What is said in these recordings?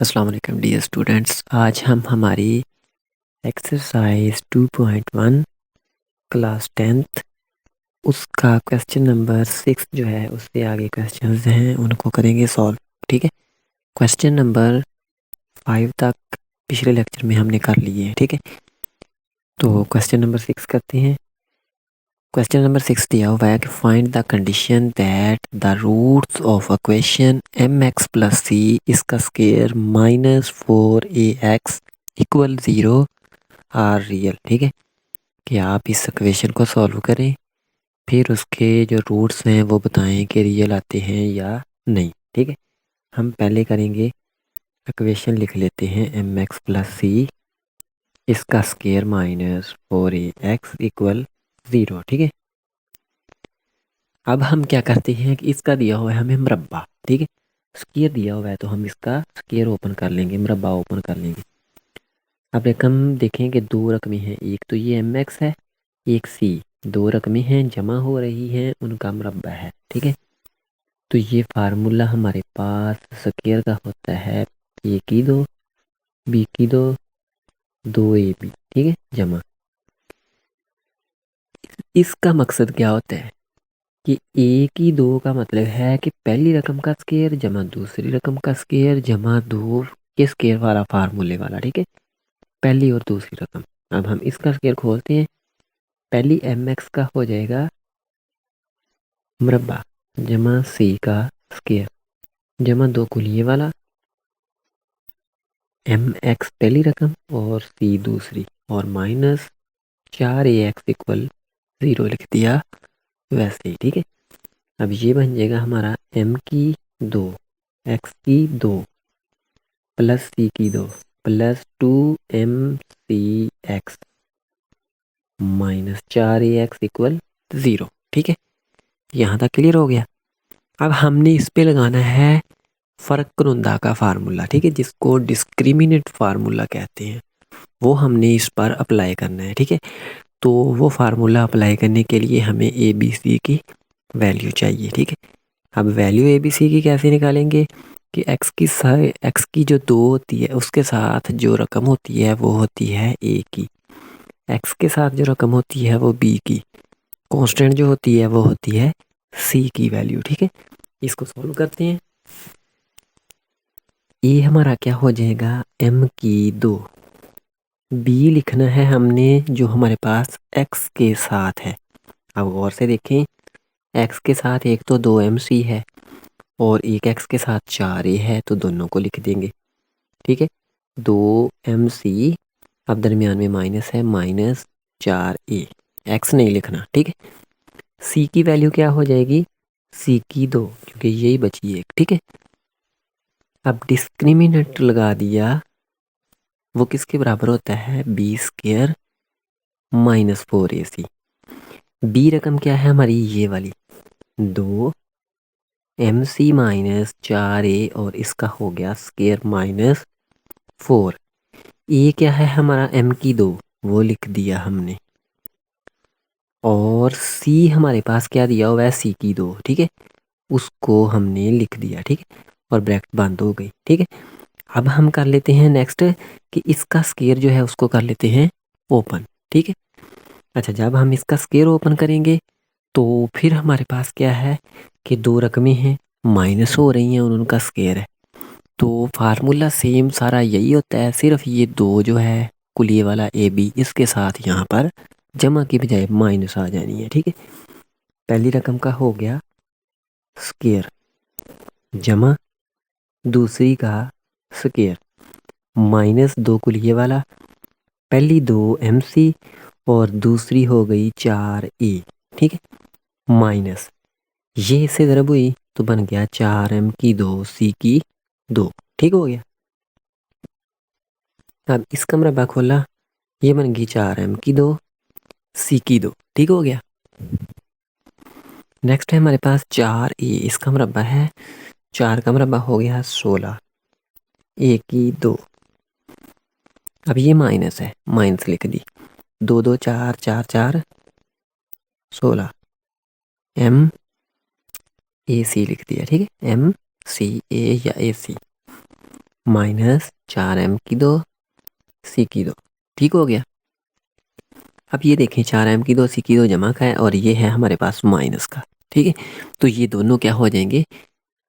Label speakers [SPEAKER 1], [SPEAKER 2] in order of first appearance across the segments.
[SPEAKER 1] अस्सलाम वालेकुम dear students. आज हम हमारी एक्सरसाइज 2.1 क्लास 10th उसका क्वेश्चन नंबर 6 जो है उससे आगे क्वेश्चंस हैं उनको करेंगे सॉल्व। ठीक है, क्वेश्चन नंबर 5 तक पिछले लेक्चर में हमने कर लिए हैं। ठीक है, तो क्वेश्चन नंबर 6 करते हैं। क्वेश्चन नंबर 6 दिया हुआ है कि find the condition that the roots of a question M X plus C इसका square -4ax equal 0 are real. ठीक है, कि आप इस इक्वेशन को सॉल्व करें, फिर उसके जो रूट्स हैं वो बताएं कि रियल आते हैं या नहीं। ठीक है, हम पहले करेंगे इक्वेशन लिख लेते हैं एम एक्स प्लस सी इसका स्केयर -4ax इक्वल 0। ठीक है, अब हम क्या करते हैं कि इसका दिया हुआ है हमें मुरब्बा। ठीक है, स्क्वायर दिया हुआ है तो हम इसका स्क्वायर ओपन कर लेंगे, मुरब्बा ओपन कर लेंगे। अब रकम देखें कि दो रकमें हैं, एक तो ये एम एक्स है, एक सी। दो रकमें हैं जमा हो रही हैं, उनका मुरब्बा है। ठीक है, तो ये फार्मूला हमारे पास स्क्वायर का होता है ए की दो बी की दो, 2ab। ठीक है, जमा। इसका मकसद क्या होता है कि ए की दो का मतलब है कि पहली रकम का स्क्वायर जमा दूसरी रकम का स्क्वायर जमा दो के स्क्वायर वाला फार्मूले वाला। ठीक है, पहली और दूसरी रकम। अब हम इसका स्क्वायर खोलते हैं, पहली एम एक्स का हो जाएगा मुरब्बा जमा सी का स्क्वायर जमा दो कुलिये वाला एम एक्स पहली रकम और सी दूसरी और -4ax इक्वल 0 लिख दिया वैसे ही। ठीक है, अब ये बन जाएगा हमारा m की 2 x की 2 प्लस सी की 2 प्लस 2mcx -4ax इक्वल 0। ठीक है, यहाँ तक क्लियर हो गया। अब हमने इस पे लगाना है फ़र्क कुरुंदा का फार्मूला। ठीक है, जिसको डिस्क्रिमिनेंट फार्मूला कहते हैं, वो हमने इस पर अप्लाई करना है। ठीक है, तो वो फार्मूला अप्लाई करने के लिए हमें ए बी सी की वैल्यू चाहिए। ठीक है, अब वैल्यू ए बी सी की कैसे निकालेंगे कि एक्स की जो 2 होती है उसके साथ जो रकम होती है वो होती है ए की, एक्स के साथ जो रकम होती है वो बी की, कांस्टेंट जो होती है वो होती है सी की वैल्यू। ठीक है, इसको सॉल्व करते हैं। ए हमारा क्या हो जाएगा m की 2, बी लिखना है हमने जो हमारे पास x के साथ है। अब गौर से देखें, x के साथ एक तो 2mc है और एक x के साथ 4a है, तो दोनों को लिख देंगे। ठीक है, 2mc, अब दरमियान में माइनस है, -4a, x नहीं लिखना। ठीक है, c की वैल्यू क्या हो जाएगी c की 2, क्योंकि यही बची एक। ठीक है, अब डिस्क्रिमिनेंट लगा दिया, वो किसके बराबर होता है b² -4ac। बी रकम क्या है हमारी, ये वाली 2mc -4a और इसका हो गया स्क्वायर -4। ए क्या है हमारा m की 2, वो लिख दिया हमने, और सी हमारे पास क्या दिया हुआ है c की 2। ठीक है, उसको हमने लिख दिया। ठीक है, और ब्रैकेट बंद हो गई। ठीक है, अब हम कर लेते हैं नेक्स्ट कि इसका स्क्वायर जो है उसको कर लेते हैं ओपन। ठीक है, अच्छा, जब हम इसका स्क्वायर ओपन करेंगे तो फिर हमारे पास क्या है कि दो रकमें हैं माइनस हो रही हैं और उनका स्क्वायर है, तो फार्मूला सेम सारा यही होता है, सिर्फ ये दो जो है कुलिये वाला ए बी इसके साथ यहाँ पर जमा की बजाय माइनस आ जानी है। ठीक है, पहली रकम का हो गया स्क्वायर जमा दूसरी का स्क्वायर -2 कुलिये वाला, पहली 2mc और दूसरी हो गई 4a। ठीक है, माइनस ये इससे ज़रब हुई तो बन गया 4m की 2 c की 2। ठीक हो गया, अब इसका मरबा खोला, ये बन गई 4m की 2 c की 2। ठीक हो गया, नेक्स्ट है हमारे पास 4a, इसका मरबा है 4 का मरबा हो गया 16 a की 2। अब ये माइनस है, माइनस लिख दी, 2 2 4 4 4 16 m a c लिख दिया। ठीक है, m c a या a c। माइनस 4m की 2 c की 2। ठीक हो गया। अब ये देखें 4m की 2 c की 2 जमा का है और ये है हमारे पास माइनस का। ठीक है, तो ये दोनों क्या हो जाएंगे,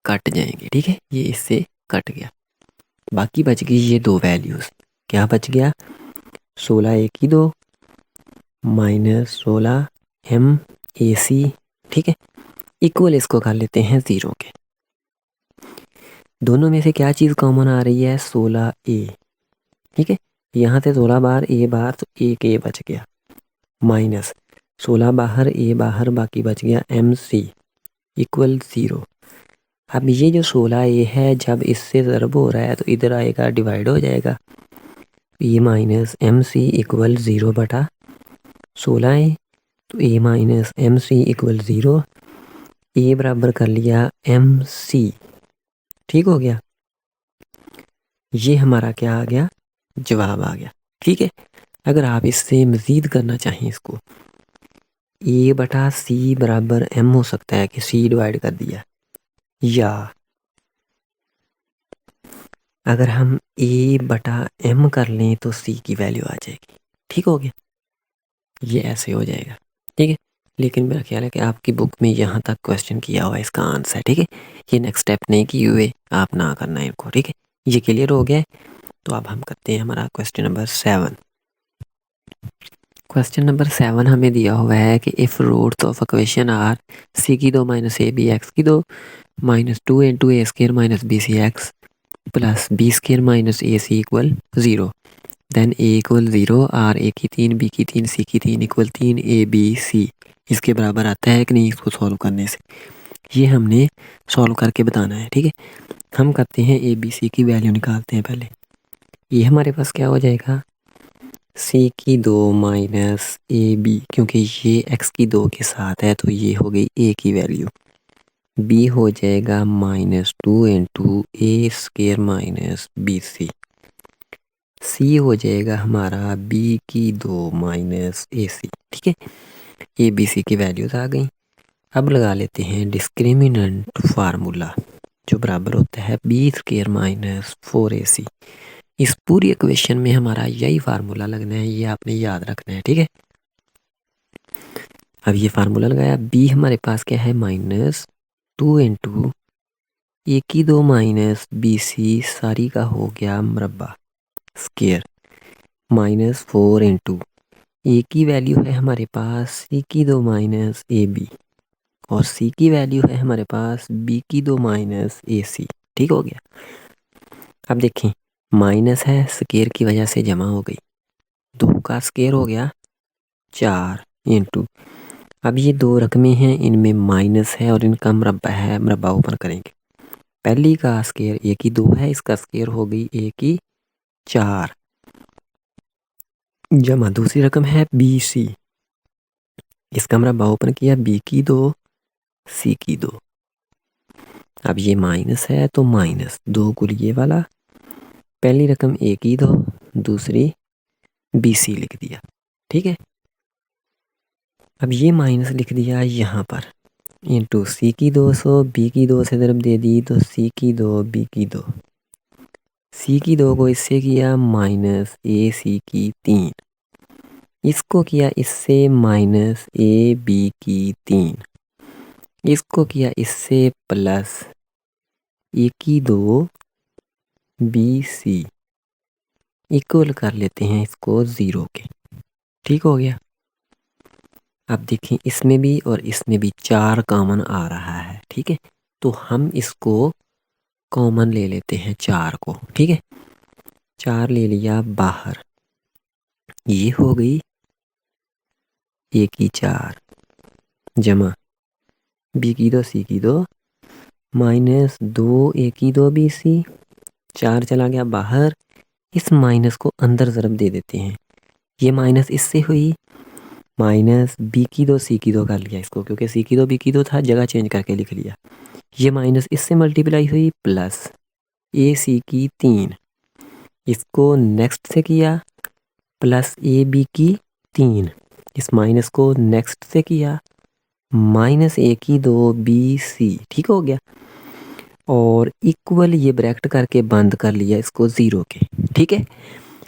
[SPEAKER 1] कट जाएंगे। ठीक है, ये इससे कट गया, बाकी बच गई ये दो वैल्यूज़। क्या बच गया, 16a की 2 माइनस 16m ac। ठीक है, इक्वल इसको कर लेते हैं 0 के। दोनों में से क्या चीज़ कॉमन आ रही है, 16a। ठीक है, यहाँ से 16 बाहर a बाहर, तो एक a बच गया, माइनस 16 बाहर a बाहर, बाकी बच गया mc इक्वल 0। अब ये जो 16a है जब इससे ज़रब हो रहा है तो इधर आएगा, डिवाइड हो जाएगा, a माइनस mc इक्वल 0 बटा 16a। तो a minus mc equal 0, a बराबर कर लिया mc। ठीक हो गया, ये हमारा क्या आ गया, जवाब आ गया। ठीक है, अगर आप इससे मज़ीद करना चाहें इसको, a बटा c बराबर m हो सकता है कि c डिवाइड कर दिया, या अगर हम a बटा m कर लें तो c की वैल्यू आ जाएगी। ठीक हो गया, ये ऐसे हो जाएगा। ठीक है, लेकिन मेरा ख्याल है कि आपकी बुक में यहाँ तक क्वेश्चन किया हुआ है इसका आंसर। ठीक है, ये नेक्स्ट स्टेप नहीं किए हुए आप ना करना है इनको। ठीक है, ये क्लियर हो गया है। तो अब हम करते हैं हमारा क्वेश्चन नंबर 7। क्वेश्चन नंबर 7 हमें दिया हुआ है कि if roots of equation are c की 2 माइनस ए बी एक्स की 2 minus 2 into A square minus B C X plus B square minus A C equal 0, then A equal 0 or A की 3 B की 3 सी की 3 equal 3 A B C इसके बराबर आता है कि नहीं, इसको सॉल्व करने से ये हमने सॉल्व करके बताना है। ठीक है, हम करते हैं ए बी सी की वैल्यू निकालते हैं पहले। ये हमारे पास क्या हो जाएगा, c की 2 माइनस ए बी, क्योंकि ये x की 2 के साथ है तो ये हो गई a की वैल्यू, b हो जाएगा minus 2 into A square minus B C, c हो जाएगा हमारा b की 2 माइनस ए सी। ठीक है, ए बी सी की वैल्यूज आ गई। अब लगा लेते हैं डिस्क्रिमिनेंट फार्मूला, जो बराबर होता है बी स्केयर माइनस 4ac। इस पूरी इक्वेशन में हमारा यही फार्मूला लगना है, ये आपने याद रखना है। ठीक है, अब ये फार्मूला लगाया, b हमारे पास क्या है, माइनस 2 इंटू ए की 2 माइनस बी सी सारी का हो गया मरबा स्केयर माइनस 4 इंटू ए की वैल्यू है हमारे पास c की 2 माइनस ए बी और c की वैल्यू है हमारे पास b की 2 माइनस ए सी। ठीक हो गया, अब देखें माइनस है, स्केयर की वजह से जमा हो गई, 2 का स्केयर हो गया 4 इंटू, अब ये दो रकमें हैं इनमें माइनस है और इनका मरबा है, मरबा ऊपर करेंगे। पहली का स्केयर ए की 2 है, इसका स्केयर हो गई ए की 4 जमा दूसरी रकम है बी सी, इसका मरबा ओपन किया, बी की 2 सी की 2। अब ये माइनस है तो माइनस 2 गुल ये वाला, पहली रकम ए की 2 दूसरी बी सी लिख दिया। ठीक है, अब ये माइनस लिख दिया यहाँ पर, इंटू सी की 200 बी की 2 से ज़रब दे दी तो सी की 2 बी की 2, सी की 2 को इससे किया माइनस ए सी की 3, इसको किया इससे माइनस ए बी की 3, इसको किया इससे प्लस ए की 2 बी सी इक्वल कर लेते हैं इसको 0 के। ठीक हो गया, अब देखें इसमें भी और इसमें भी 4 कॉमन आ रहा है। ठीक है, तो हम इसको कॉमन ले लेते हैं 4 को। ठीक है, 4 ले लिया बाहर, ये हो गई ए की 4 जमा बी की 2 सी की 2 माइनस 2 ए की 2 बी सी, 4 चला गया बाहर, इस माइनस को अंदर ज़रब दे देते हैं, ये माइनस इससे हुई माइनस बी की 2 सी की 2 कर लिया इसको, क्योंकि सी की 2 बी की 2 था, जगह चेंज करके लिख लिया, ये माइनस इससे मल्टीप्लाई हुई प्लस ए सी की 3, इसको नेक्स्ट से किया प्लस ए बी की 3, इस माइनस को नेक्स्ट से किया माइनस ए की 2 बी सी। ठीक हो गया, और इक्वल ये ब्रैकेट करके बंद कर लिया इसको 0 के। ठीक है,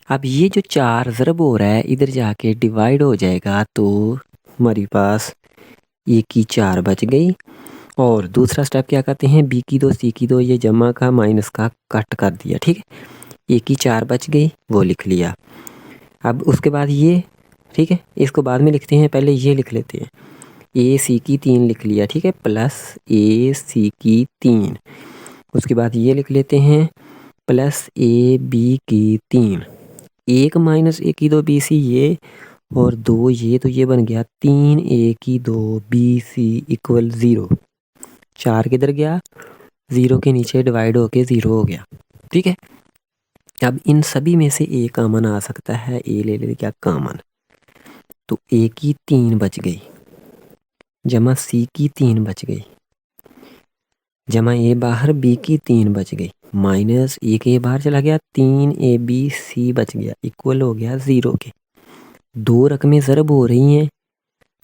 [SPEAKER 1] अब ये जो 4 ज़रब हो रहा है इधर जाके डिवाइड हो जाएगा, तो हमारे पास ए की 4 बच गई। और दूसरा स्टेप क्या करते हैं, बी की 2 सी की 2, ये जमा का माइनस का कट कर दिया। ठीक है, ए की 4 बच गई, वो लिख लिया। अब उसके बाद ये, ठीक है, इसको बाद में लिखते हैं, पहले ये लिख लेते हैं। ए सी की 3 लिख लिया, ठीक है, प्लस ए सी की 3। उसके बाद ये लिख लेते हैं प्लस ए बी की 3। 1 माइनस ए की 2 बी सी ये, और 2 ये, तो ये बन गया 3 ए की 2 बी सी इक्वल 0। 4 किधर गया, 0 के नीचे डिवाइड होके 0 हो गया। ठीक है, अब इन सभी में से ए कॉमन आ सकता है, ए ले ले क्या कॉमन, तो ए की 3 बच गई, जमा सी की 3 बच गई, जमा ए बाहर बी की 3 बच गई, माइनस एक ए बाहर चला गया, 3 ए बी सी बच गया, इक्वल हो गया 0 के। दो रकमें ज़रब हो रही हैं,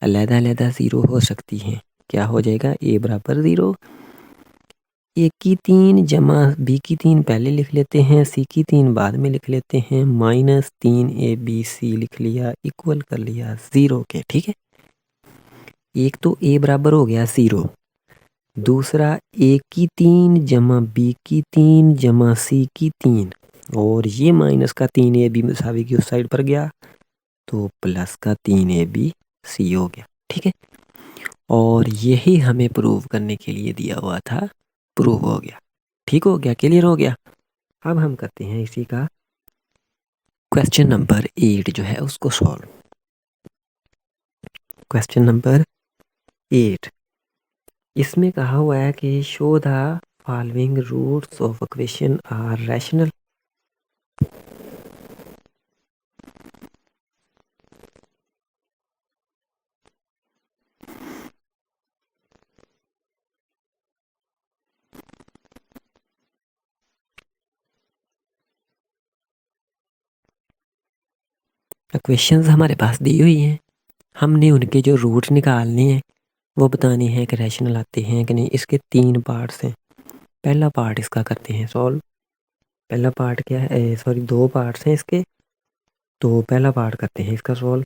[SPEAKER 1] अलहदा अलहदा 0 हो सकती हैं, क्या हो जाएगा, ए बराबर 0। ए की 3 जमा बी की 3 पहले लिख लेते हैं, सी की 3 बाद में लिख लेते हैं, माइनस 3 ए बी सी लिख लिया, इक्वल कर लिया 0 के। ठीक है, एक तो ए बराबर हो गया 0, दूसरा ए की 3 जमा बी की 3 जमा सी की 3, और ये माइनस का 3 ए बी मुसावी की उस साइड पर गया, तो प्लस का 3 ए बी सी हो गया। ठीक है, और यही हमें प्रूव करने के लिए दिया हुआ था, प्रूव हो गया। ठीक हो गया, क्लियर हो गया। अब हम करते हैं इसी का क्वेश्चन नंबर 8 जो है उसको सॉल्व। क्वेश्चन नंबर 8, इसमें कहा हुआ है कि show the following roots of equation are rational. Equations हमारे पास दी हुई हैं, हमने उनके जो रूट निकालने हैं वो बताने हैं कि रैशनल आते हैं कि नहीं। इसके 3 पार्ट्स हैं, पहला पार्ट इसका करते हैं सॉल्व। पहला पार्ट क्या है, सॉरी 2 पार्ट्स हैं इसके, तो पहला पार्ट करते हैं इसका सॉल्व।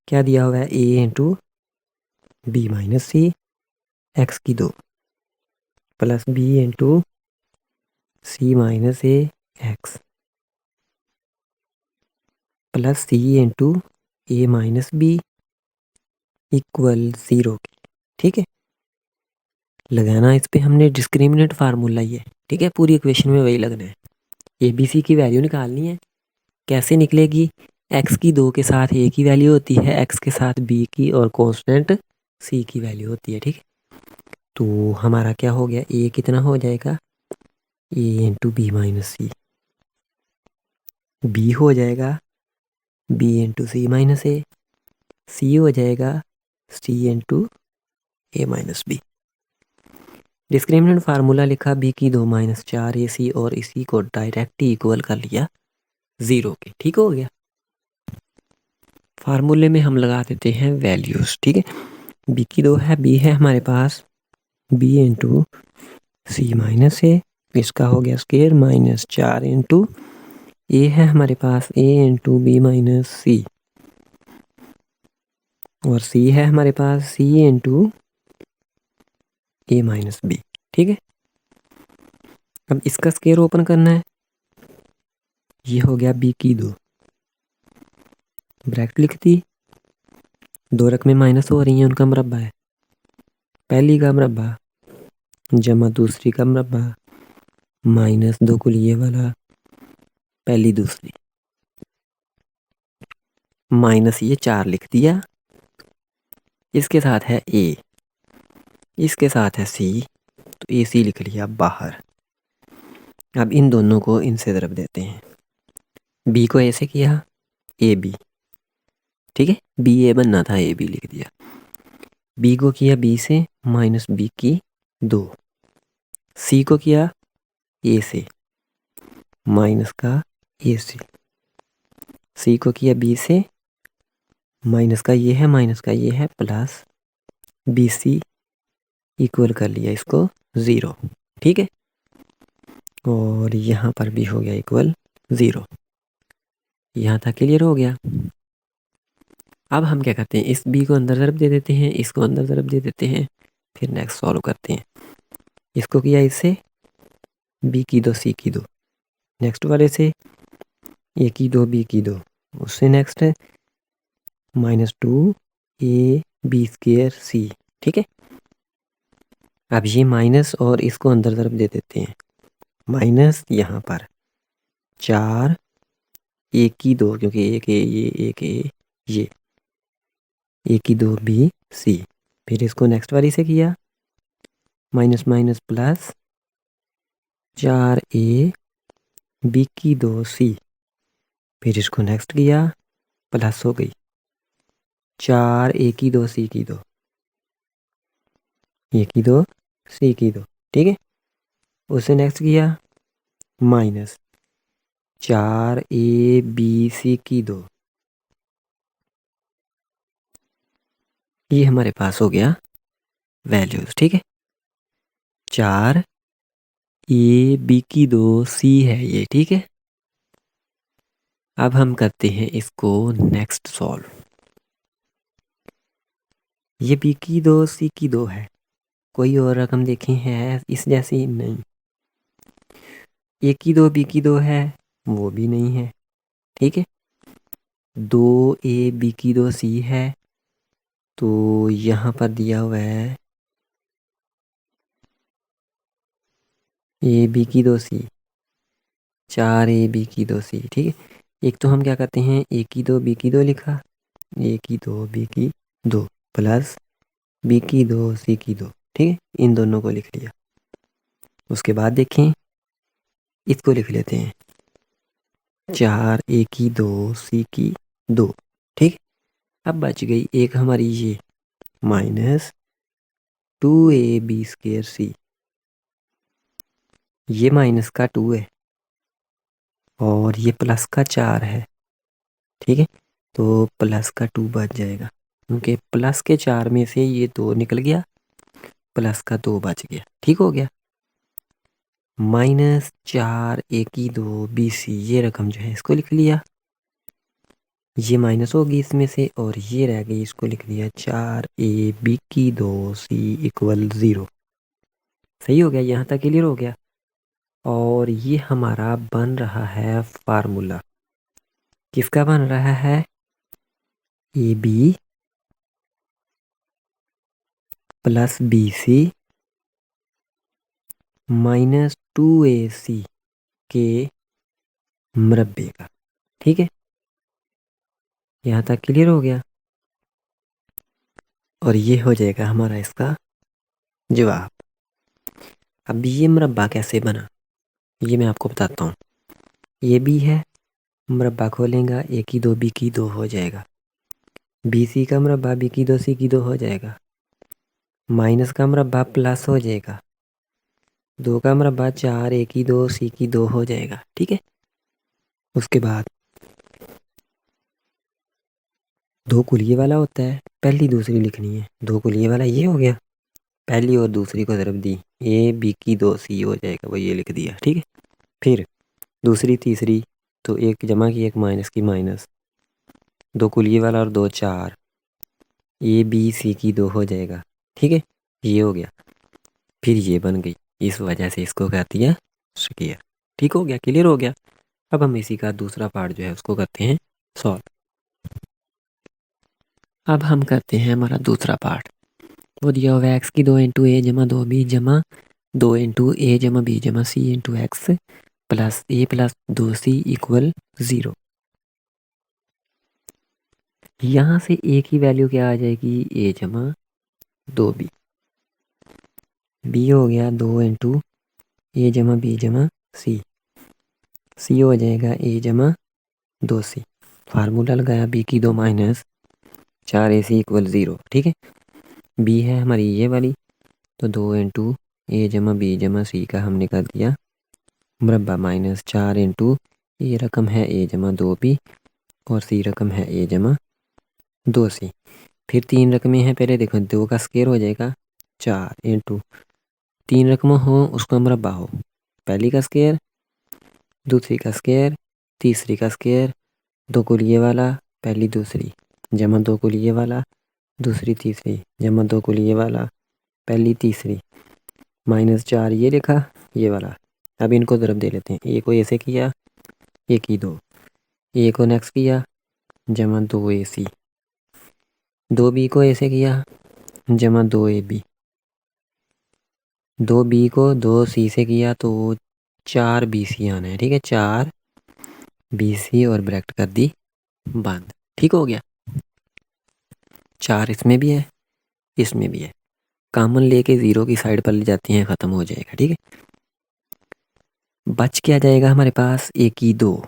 [SPEAKER 1] क्या दिया हुआ है, ए into B minus c x की 2 plus B into C minus a x plus C into A minus b equal 0 की। ठीक है, लगाना इस पे हमने डिस्क्रिमिनेंट फार्मूला ही है। ठीक है, पूरी इक्वेशन में वही लगना है, ए बी सी की वैल्यू निकालनी है। कैसे निकलेगी, एक्स की 2 के साथ ए की वैल्यू होती है, एक्स के साथ बी की, और कांस्टेंट सी की वैल्यू होती है। ठीक है, तो हमारा क्या हो गया, ए कितना हो जाएगा, ए इंटू बी माइनस सी, बी हो जाएगा B into C minus A, सी हो जाएगा सी इंटू ए माइनस बी। डिस्क्रिमिनेंट फार्मूला लिखा, बी की 2 माइनस 4 ए सी, और इसी को डायरेक्ट इक्वल कर लिया 0 के। ठीक हो गया, फार्मूले में हम लगा देते हैं वैल्यूज़। ठीक है, बी की 2 है, बी है हमारे पास बी इंटू सी माइनस ए, इसका हो गया स्केयर, माइनस 4 इंटू ए है हमारे पास ए इंटू बी माइनस सी, और सी है हमारे पास सी इंटू ए माइनस बी। ठीक है, अब इसका स्केयर ओपन करना है, ये हो गया बी की 2, ब्रैकेट लिख दी, 2 रकमें माइनस हो रही हैं, उनका मुरब्बा है, पहली का मुरब्बा जमा दूसरी का मुरब्बा माइनस 2 कुल ये वाला, पहली दूसरी, माइनस ये 4 लिख दिया, इसके साथ है ए, इसके साथ है सी, तो ए सी लिख लिया बाहर। अब इन दोनों को इनसे ज़रब देते हैं, बी को ए से किया, ए बी, ठीक है, बी ए बनना था, ए बी लिख दिया, बी को किया बी से, माइनस बी की 2, सी को किया ए से, माइनस का ए सी, सी को किया बी से, माइनस का ये है माइनस का ये है, प्लस बी सी इक्वल कर लिया इसको 0। ठीक है, और यहाँ पर भी हो गया इक्वल 0। यहाँ तक क्लियर हो गया। अब हम क्या करते हैं, इस b को अंदर ज़रब दे देते हैं, इसको अंदर ज़रब दे देते हैं, फिर नेक्स्ट सॉल्व करते हैं। इसको किया इससे, b की दो c की दो, नेक्स्ट वाले से a की दो b की दो, उससे नेक्स्ट है -2ab²c। ठीक है, अब ये माइनस और इसको अंदर ज़रब दे देते हैं, माइनस यहाँ पर 4 a की दो, क्योंकि एक a ये एक a ये a की दो b c, फिर इसको नेक्स्ट वाली से किया minus minus plus 4a b की दो c, फिर इसको नेक्स्ट किया प्लस हो गई 4a की दो c की दो, a की दो c की दो। ठीक है, उससे नेक्स्ट किया माइनस 4ab की दो। ये हमारे पास हो गया वैल्यूज। ठीक है, 4ab की दो c है ये। ठीक है, अब हम करते हैं इसको नेक्स्ट सॉल्व। ये b की दो c की दो है, कोई और रकम देखें है इस जैसी? नहीं। a की दो b की दो है, वो भी नहीं है। ठीक है, 2ab की दो c है, तो यहाँ पर दिया हुआ है ab की दो c, 4ab की दो c। ठीक है, एक तो हम क्या करते हैं, a की दो b की दो लिखा, a की दो b की दो प्लस b की दो c की दो। ठीक है, इन दोनों को लिख लिया। उसके बाद देखें, इसको लिख लेते हैं 4a की दो c की दो। ठीक, अब बच गई एक हमारी ये -2ab²c, ये माइनस का 2 है और ये प्लस का 4 है। ठीक है, तो प्लस का 2 बच जाएगा, क्योंकि प्लस के 4 में से ये 2 निकल गया, प्लस का 2 बच गया। ठीक हो गया, -4a की दो bc, ये रकम जो है इसको लिख लिया, ये माइनस होगी इसमें से और ये रह गई, इसको लिख लिया 4ab की दो c इक्वल 0। सही हो गया, यहाँ तक क्लियर हो गया। और ये हमारा बन रहा है फार्मूला, किसका बन रहा है, ab प्लस bc -2ac के मुरब्बे का। ठीक है, यहाँ तक क्लियर हो गया, और ये हो जाएगा हमारा इसका जवाब। अब ये मुरब्बा कैसे बना, ये मैं आपको बताता हूँ। ये b है, मुरब्बा खोलेगा, a की दो b की दो हो जाएगा, bc का मुरब्बा b की दो c की दो हो जाएगा, माइनस का मुरब्बा प्लस हो जाएगा, 2 का मुरब्बा 4a की दो c की दो हो जाएगा। ठीक है, उसके बाद दो कुलिये वाला होता है, पहली दूसरी लिखनी है। दो कुलिये वाला ये हो गया, पहली और दूसरी को ज़रब दी, a b की दो c हो जाएगा, वो ये लिख दिया। ठीक है, फिर दूसरी तीसरी, तो एक जमा की एक माइनस की माइनस, दो कुलिये वाला और दो 4, a b c की दो हो जाएगा। ठीक है, ये हो गया, फिर ये बन गई, इस वजह से इसको कहती है स्क्वायर। ठीक हो गया, क्लियर हो गया। अब हम इसी का दूसरा पार्ट जो है उसको करते हैं सॉल्व। अब हम करते हैं हमारा दूसरा पार्ट। वो दिया हुआ है एक्स की 2 इंटू ए जमा 2b जमा 2 इंटू ए जमा बी जमा सी इंटू एक्स प्लस ए प्लस 2c इक्वल 0। यहाँ से ए की वैल्यू क्या आ जाएगी, ए जमा 2b, बी हो गया 2 इंटू ए जमा बी जमा सी, सी हो जाएगा ए जमा 2c। फार्मूला लगाया b की दो माइनस 4ac इक्वल 0। ठीक है, b है हमारी ये वाली, तो 2 इंटू ए जमा बी जमा सी का हमने कर दिया मुरब्बा, माइनस 4 इंटू ए रकम है ए जमा 2b और सी रकम है ए जमा 2c। फिर 3 रकमें हैं, पहले देखो 2 का स्क्वायर हो जाएगा 4 इंटू 3 रकम हो उसका मुरब्बा हो, पहली का स्क्वायर, दूसरी का स्क्वायर, तीसरी का स्क्वायर, 2 कुलिये वाला, पहली दूसरी, जमा 2 कुलिये वाला, दूसरी तीसरी, जमा 2 कुलिये वाला, पहली तीसरी, -4 ये लिखा, ये वाला। अब इनको ज़रब दे लेते हैं, ए को ऐसे किया, ए की 2, ए को नेक्स्ट किया, जमा 2AC, 2B को ऐसे किया, जमा 2AB, 2B को 2C से किया तो 4BC आना है, ठीक है, 4BC और ब्रैकेट कर दी बंद। ठीक हो गया, 4 इसमें भी है, इसमें भी है, कॉमन लेके 0 की साइड पर ले जाती हैं, ख़त्म हो जाएगा। ठीक है, बच क्या जाएगा हमारे पास, ए की 2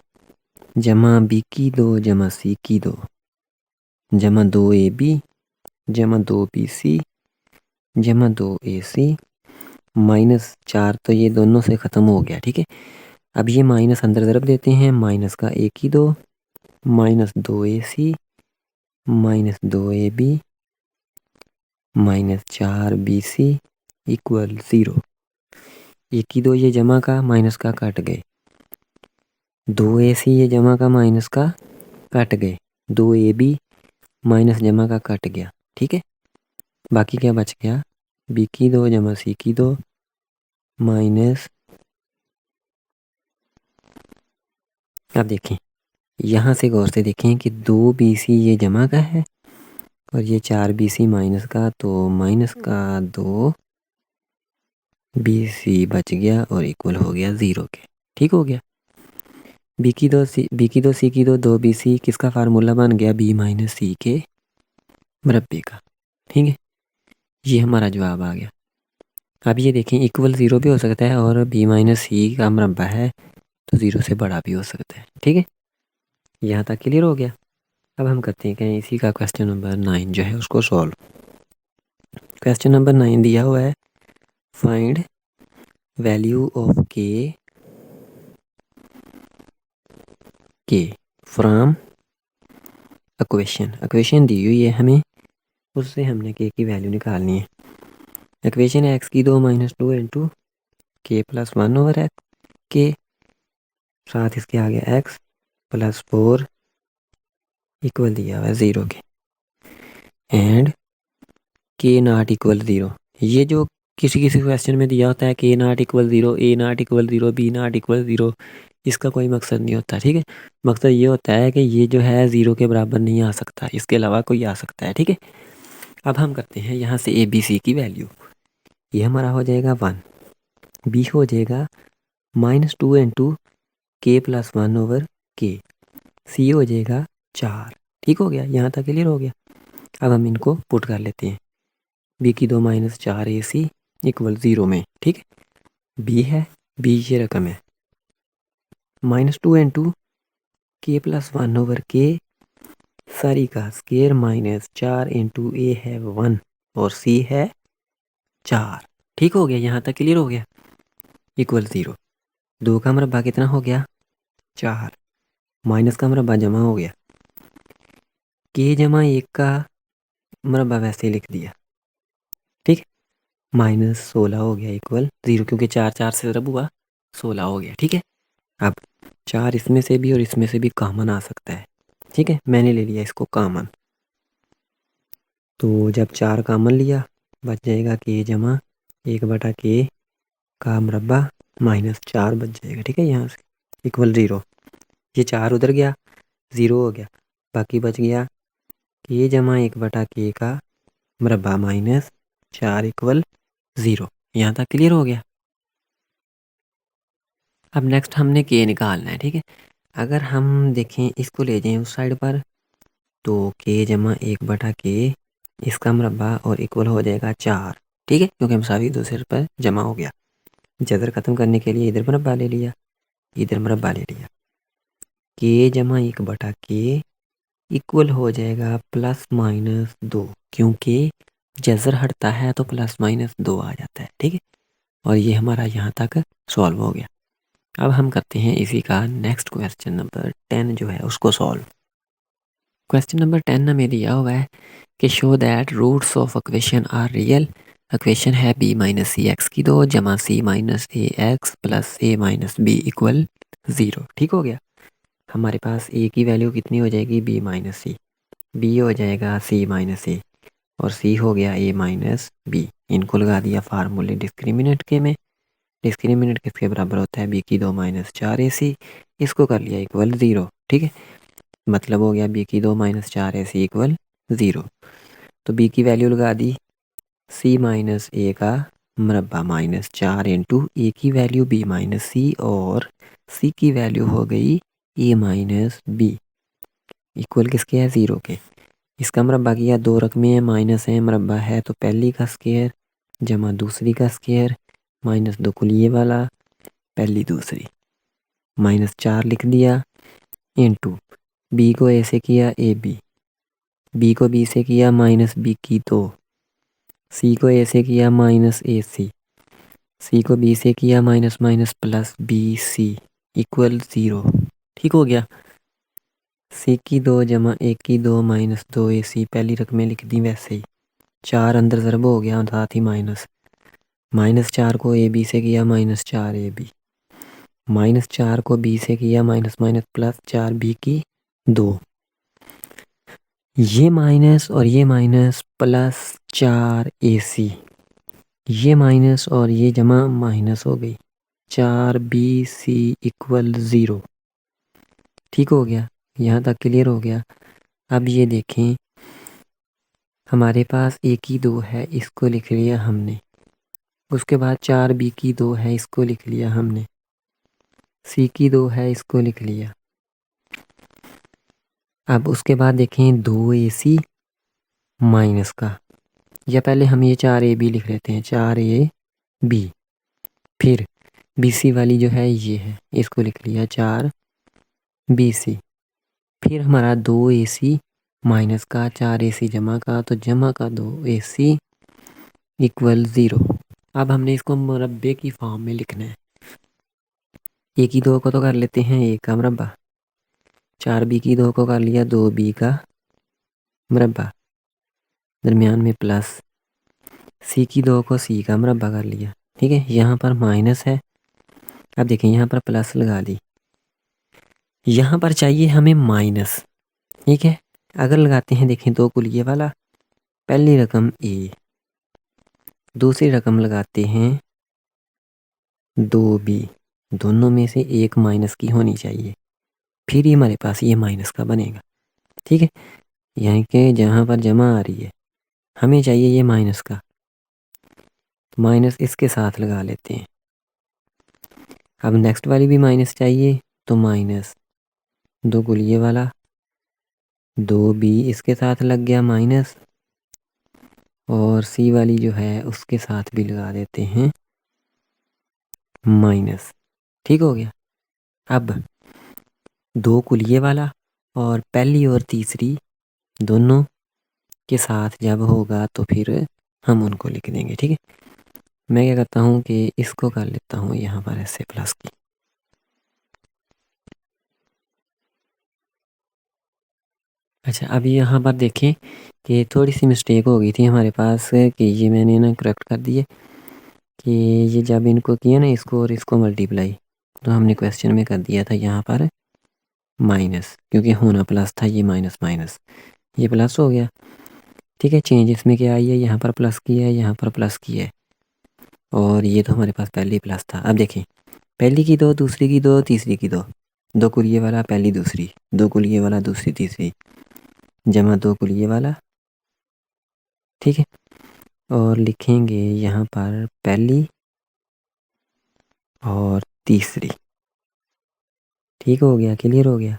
[SPEAKER 1] जमा B की 2 जमा C की 2 जमा 2AB जमा 2BC जमा 2AC -4 तो ये दोनों से ख़त्म हो गया। ठीक है, अब ये माइनस अंदर ज़रब देते हैं, माइनस का ए की 2 -2AC -2AB -4BC इक्वल 0। ए की 2 ये जमा का माइनस का कट गए, 2AC ये जमा का माइनस का कट गए, 2AB माइनस जमा का कट गया। ठीक है, बाकी क्या बच गया, B की 2 जमा C की 2 माइनस, अब देखें यहाँ से गौर से देखें कि 2BC ये जमा का है और ये 4BC माइनस का, तो माइनस का 2BC बच गया और इक्वल हो गया 0 के। ठीक हो गया, B की 2 C की 2 2BC किसका फार्मूला बन गया, B - C के मुरब्बे का। ठीक है, ये हमारा जवाब आ गया। अब ये देखें इक्वल 0 भी हो सकता है और B - C का मुरब्बा है तो 0 से बड़ा भी हो सकता है। ठीक है, यहाँ तक क्लियर हो गया। अब हम करते हैं कि इसी का क्वेश्चन नंबर 9 जो है उसको सॉल्व। क्वेश्चन नंबर 9 दिया हुआ है, फाइंड वैल्यू ऑफ के फ्रॉम इक्वेशन दी हुई है हमें, उससे हमने के की वैल्यू निकालनी है। इक्वेशन है x की 2 - 2 इंटू के प्लस 1 ओवर एक्स के, साथ इसके आगे x प्लस 4 इक्वल दिया हुआ है 0 के, एंड के नॉट इक्वल 0। ये जो किसी किसी क्वेश्चन में दिया होता है के not equal 0, a not equal 0, b not equal 0, इसका कोई मकसद नहीं होता। ठीक है, मकसद ये होता है कि ये जो है 0 के बराबर नहीं आ सकता, इसके अलावा कोई आ सकता है। ठीक है, अब हम करते हैं यहाँ से ए बी सी की वैल्यू, ये हमारा हो जाएगा 1, बी हो जाएगा -2 इंटू के प्लस 1 ओवर के, सी हो जाएगा 4। ठीक हो गया, यहाँ तक क्लियर हो गया। अब हम इनको पुट कर लेते हैं, बी की 2 -4AC इक्वल 0 में। ठीक है, बी है, बी ये रकम है, -2 इंटू के प्लस 1 ओवर के सारी का स्केयर -4 इंटू ए है 1 और सी है 4। ठीक हो गया, यहाँ तक क्लियर हो गया, इक्वल 0। 2 का मुरब्बा कितना हो गया, 4, माइनस का मुरब्बा जमा हो गया, के जमा 1 का मुरब्बा वैसे ही लिख दिया। ठीक है, -16 हो गया इक्वल 0, क्योंकि 4 4 से ज़रब हुआ 16 हो गया। ठीक है, अब 4 इसमें से भी और इसमें से भी कॉमन आ सकता है। ठीक है, मैंने ले लिया इसको कॉमन, तो जब 4 कॉमन लिया बच जाएगा के जमा 1/के का मुरब्बा -4 बच जाएगा। ठीक है, यहाँ से इक्वल 0, ये 4 उधर गया 0 हो गया, बाकी बच गया के जमा 1/के का मुरब्बा -4 इक्वल 0। यहाँ तक क्लियर हो गया। अब नेक्स्ट हमने के निकालना है। ठीक है, अगर हम देखें इसको ले जाएं उस साइड पर, तो के जमा 1/के इसका मुरब्बा और इक्वल हो जाएगा 4। ठीक है, क्योंकि मसावी दूसरे पर जमा हो गया, जदर ख़त्म करने के लिए इधर मुरब्बा ले लिया, इधर मुरब्बा ले लिया, के जमा 1/के इक्वल हो जाएगा +-2, क्योंकि जज़र हटता है तो +-2 आ जाता है। ठीक है, और ये हमारा यहाँ तक सॉल्व हो गया। अब हम करते हैं इसी का नेक्स्ट क्वेश्चन नंबर 10 जो है उसको सॉल्व। क्वेश्चन नंबर 10 हमें दिया हुआ है कि show that roots of equation are real equation है b माइनस सी एक्स की दो जमा c minus a x plus a minus b equal 0। ठीक हो गया। हमारे पास a की वैल्यू कितनी हो जाएगी b माइनस सी, b हो जाएगा c माइनस ए और c हो गया a माइनस बी। इनको लगा दिया फार्मूले डिस्क्रिमिनेंट के में। डिस्क्रिमिनेंट किसके बराबर होता है b की दो माइनस 4ac, इसको कर लिया इक्वल 0। ठीक है, मतलब हो गया b की दो माइनस 4ac इक्वल 0। तो b की वैल्यू लगा दी c माइनस ए का मरबा माइनस 4 इंटू ए की वैल्यू b माइनस सी और c की वैल्यू हो गई a माइनस बी इक्वल किसके है 0 के। इसका मरबा किया, दो रकमें हैं माइनस है, मरबा है तो पहली का स्क्वायर जमा दूसरी का स्क्वायर माइनस दो कुलिए वाला पहली दूसरी माइनस 4 लिख दिया इंटू बी को ए से किया ए बी को बी से किया माइनस बी की दो, सी को ए से किया माइनस ए सी को बी से किया minus minus plus b c equal 0। ठीक हो गया। सी की दो जमा ए की दो माइनस दो ए सी पहली रकमें लिख दी वैसे ही, 4 अंदर ज़रब हो गया साथ ही माइनस, माइनस 4 को ए बी से किया माइनस 4 ए बी, माइनस 4 को बी से किया माइनस माइनस प्लस 4 बी की दो, ये माइनस और ये माइनस प्लस 4 ए सी, ये माइनस और ये जमा माइनस हो गई 4 बी सी इक्वल 0। ठीक हो गया, यहाँ तक क्लियर हो गया। अब ये देखें, हमारे पास ए की दो है, इसको लिख लिया हमने। उसके बाद 4 बी की दो है, इसको लिख लिया हमने। सी की दो है, इसको लिख लिया। अब उसके बाद देखें 2 ए सी माइनस का, या पहले हम ये 4 ए बी लिख लेते हैं, 4 ए बी, फिर बी सी वाली जो है ये है, इसको लिख लिया 4 बी सी, फिर हमारा 2 ए सी माइनस का 4 ए सी जमा का, तो जमा का 2 ए सी इक्वल 0। अब हमने इसको मुरब्बे की फॉर्म में लिखना है। ए की दो को तो कर लेते हैं ए का मुरब्बा, 4 बी की दो को कर लिया 2 बी का मुरब्बा, दरमियान में प्लस, सी की दो को सी का मुरब्बा कर लिया। ठीक है, यहाँ पर माइनस है, अब देखें यहाँ पर प्लस लगा दी, यहाँ पर चाहिए हमें माइनस। ठीक है, अगर लगाते हैं देखें दो कुलिए वाला, पहली रकम ए, दूसरी रकम लगाते हैं 2b, दोनों में से एक माइनस की होनी चाहिए, फिर ही हमारे पास ये माइनस का बनेगा। ठीक है, यानी कि जहाँ पर जमा आ रही है हमें चाहिए ये माइनस का, तो माइनस इसके साथ लगा लेते हैं। अब नेक्स्ट वाली भी माइनस चाहिए, तो माइनस दो गुलिये वाला 2b इसके साथ लग गया माइनस, और सी वाली जो है उसके साथ भी लगा देते हैं माइनस। ठीक हो गया। अब दो कुलिये वाला और पहली और तीसरी दोनों के साथ जब होगा तो फिर हम उनको लिख देंगे। ठीक है, मैं क्या करता हूँ कि इसको कर लेता हूँ यहाँ पर ऐसे प्लस की। अच्छा, अब यहाँ पर देखें कि थोड़ी सी मिस्टेक हो गई थी हमारे पास, कि ये मैंने ना करेक्ट कर दिए कि ये जब इनको किया ना इसको और इसको मल्टीप्लाई, तो हमने क्वेश्चन में कर दिया था यहाँ पर माइनस, क्योंकि होना प्लस था, ये माइनस माइनस ये प्लस हो गया। ठीक है, चेंज इसमें क्या आई है, यहाँ पर प्लस किया है, यहाँ पर प्लस किया है, और ये तो हमारे पास पहले ही प्लस था। अब देखें, पहली की दो, दूसरी की दो, तीसरी की दो, दो कुलिये वाला पहली दूसरी, दो कुलिये वाला दूसरी तीसरी, जमा दो कुलिये वाला। ठीक है, और लिखेंगे यहाँ पर पहली और तीसरी। ठीक हो गया, क्लियर हो गया।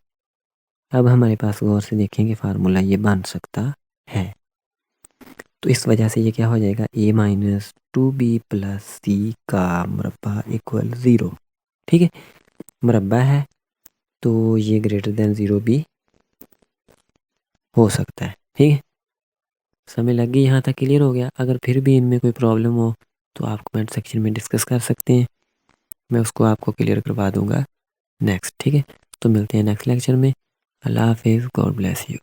[SPEAKER 1] अब हमारे पास गौर से देखेंगे फार्मूला ये बन सकता है, तो इस वजह से ये क्या हो जाएगा, a माइनस 2b प्लस सी का मुरब्बा इक्वल 0। ठीक है, मुरब्बा है तो ये ग्रेटर देन 0 भी हो सकता है। ठीक है, समय लग गई, यहाँ तक क्लियर हो गया। अगर फिर भी इनमें कोई प्रॉब्लम हो तो आप कमेंट सेक्शन में डिस्कस कर सकते हैं, मैं उसको आपको क्लियर करवा दूंगा नेक्स्ट। ठीक है, तो मिलते हैं नेक्स्ट लेक्चर में। अल्लाह हाफिज़, गॉड ब्लेस यू।